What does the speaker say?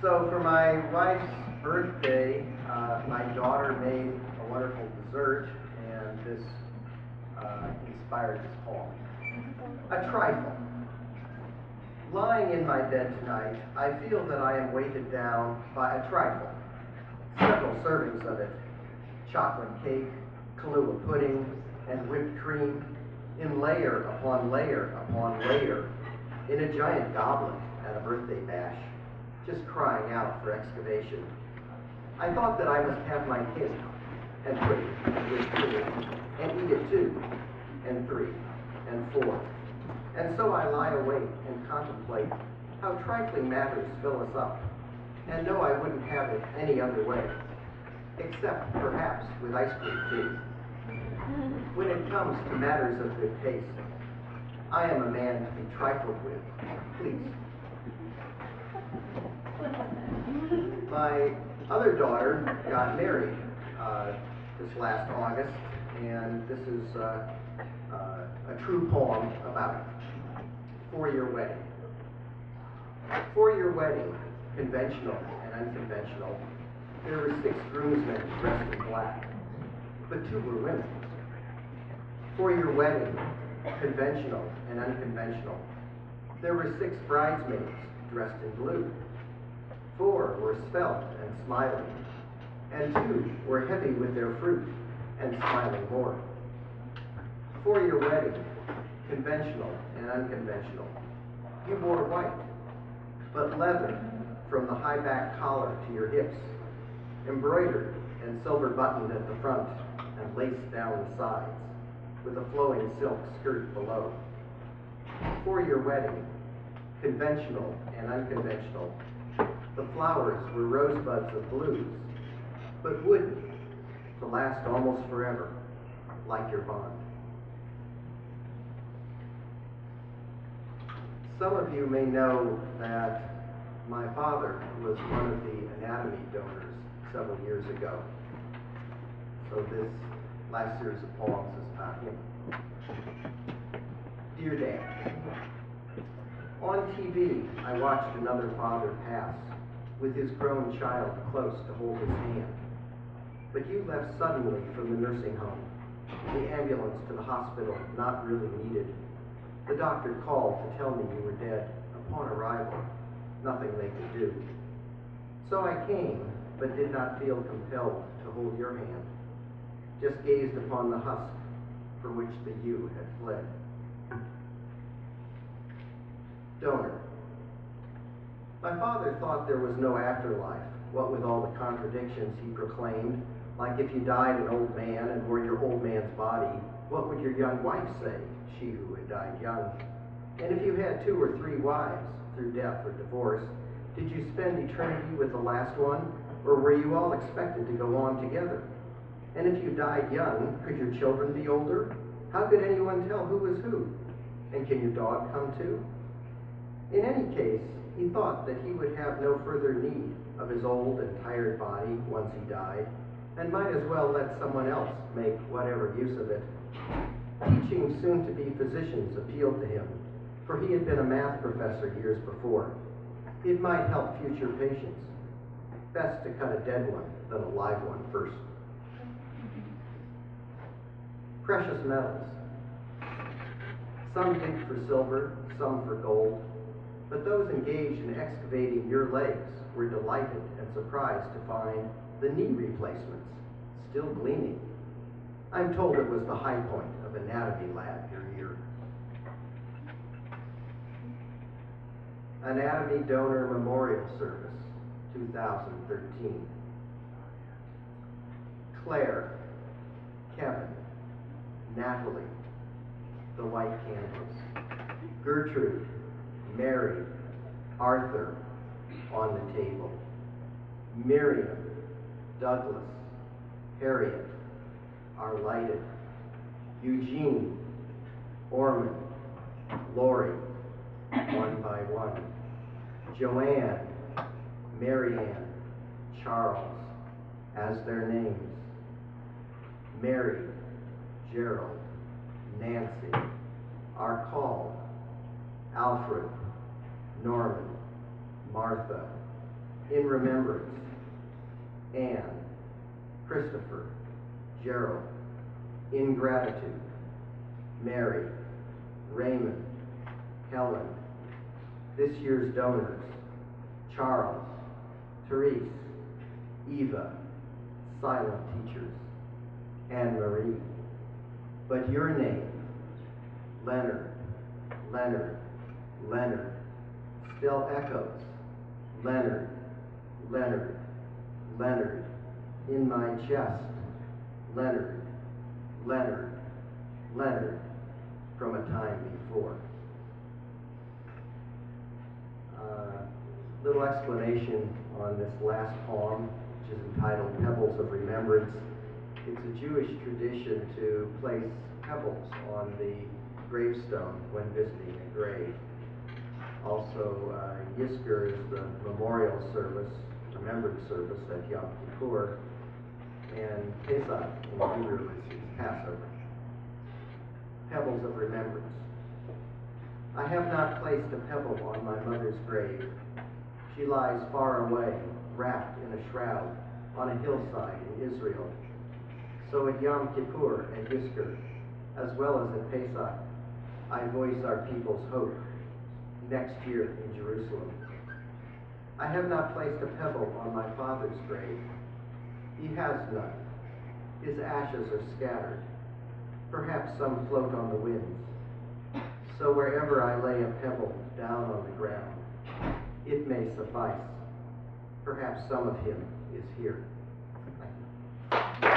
So for my wife's birthday, my daughter made a wonderful dessert, and this inspired this poem. A trifle. Lying in my bed tonight, I feel that I am weighted down by a trifle. Several servings of it. Chocolate cake, Kahlua pudding, and whipped cream, in layer upon layer upon layer, in a giant goblet at a birthday bash, just crying out for excavation. I thought that I must have my cake, and pudding, and whipped cream, and eat it 2, and 3, and 4. And so I lie awake and contemplate how trifling matters fill us up, and know I wouldn't have it any other way, except perhaps with ice cream too. When it comes to matters of good taste, I am a man to be trifled with, please. My other daughter got married this last August, and this is a true poem about it. For-year wedding. For-year wedding, conventional and unconventional, there were 6 groomsmen dressed in black, but 2 were women. For-year wedding, conventional and unconventional, there were 6 bridesmaids dressed in blue. 4 were svelte and smiling, and 2 were heavy with their fruit and smiling more. For-year wedding, conventional and unconventional, you wore white, but leather from the high back collar to your hips, embroidered and silver buttoned at the front and laced down the sides, with a flowing silk skirt below. For-year wedding, conventional and unconventional, the flowers were rosebuds of blues, but wooden, to last almost forever, like your bond. Some of you may know that my father was one of the anatomy donors several years ago. So this last series of poems is about him. Dear Dad, on TV, I watched another father pass with his grown child close to hold his hand. But you left suddenly from the nursing home, the ambulance to the hospital not really needed. The doctor called to tell me you were dead. Upon arrival, nothing they could do. So I came, but did not feel compelled to hold your hand. Just gazed upon the husk from which the you had fled. Donor. My father thought there was no afterlife, what with all the contradictions he proclaimed, like if you died an old man and were your old man's body, what would your young wife say, she who had died young? And if you had 2 or 3 wives, through death or divorce, did you spend eternity with the last one, or were you all expected to go on together? And if you died young, could your children be older? How could anyone tell who was who? And can your dog come too? In any case, he thought that he would have no further need of his old and tired body once he died, and might as well let someone else make whatever use of it. Teaching soon-to-be physicians appealed to him, for he had been a math professor years before. It might help future patients. Best to cut a dead one than a live one first. Precious metals. Some dig for silver, some for gold, but those engaged in excavating your legs were delighted and surprised to find the knee replacements still gleaming. I'm told it was the high point of anatomy lab your year. Anatomy Donor Memorial Service, 2013. Claire, Kevin, Natalie, the white candles, Gertrude, Mary, Arthur, on the table, Miriam, Douglas, Harriet, are lighted, Eugene, Ormond, Lori, one by one, Joanne, Marianne, Charles, as their names, Mary, Gerald, Nancy, are called, Alfred, Norman, Martha, in ingratitude, Mary, Raymond, Helen, this year's donors, Charles, Therese, Eva, silent teachers, Anne-Marie. But your name, Leonard, Leonard, Leonard, still echoes, Leonard, Leonard, Leonard, in my chest, Leonard, Leonard, Leonard, from a time before. Little explanation on this last poem, which is entitled Pebbles of Remembrance. It's a Jewish tradition to place pebbles on the gravestone when visiting a grave. Also, Yizkor is the memorial service, remembrance service at Yom Kippur, and Pesach in Hebrew is Passover. Pebbles of remembrance. I have not placed a pebble on my mother's grave. She lies far away, wrapped in a shroud, on a hillside in Israel. So at Yom Kippur and Yizkor, as well as at Pesach, I voice our people's hope next year in Jerusalem. I have not placed a pebble on my father's grave. He has none. His ashes are scattered. Perhaps some float on the winds. So wherever I lay a pebble down on the ground, it may suffice. Perhaps some of him is here. Thank you.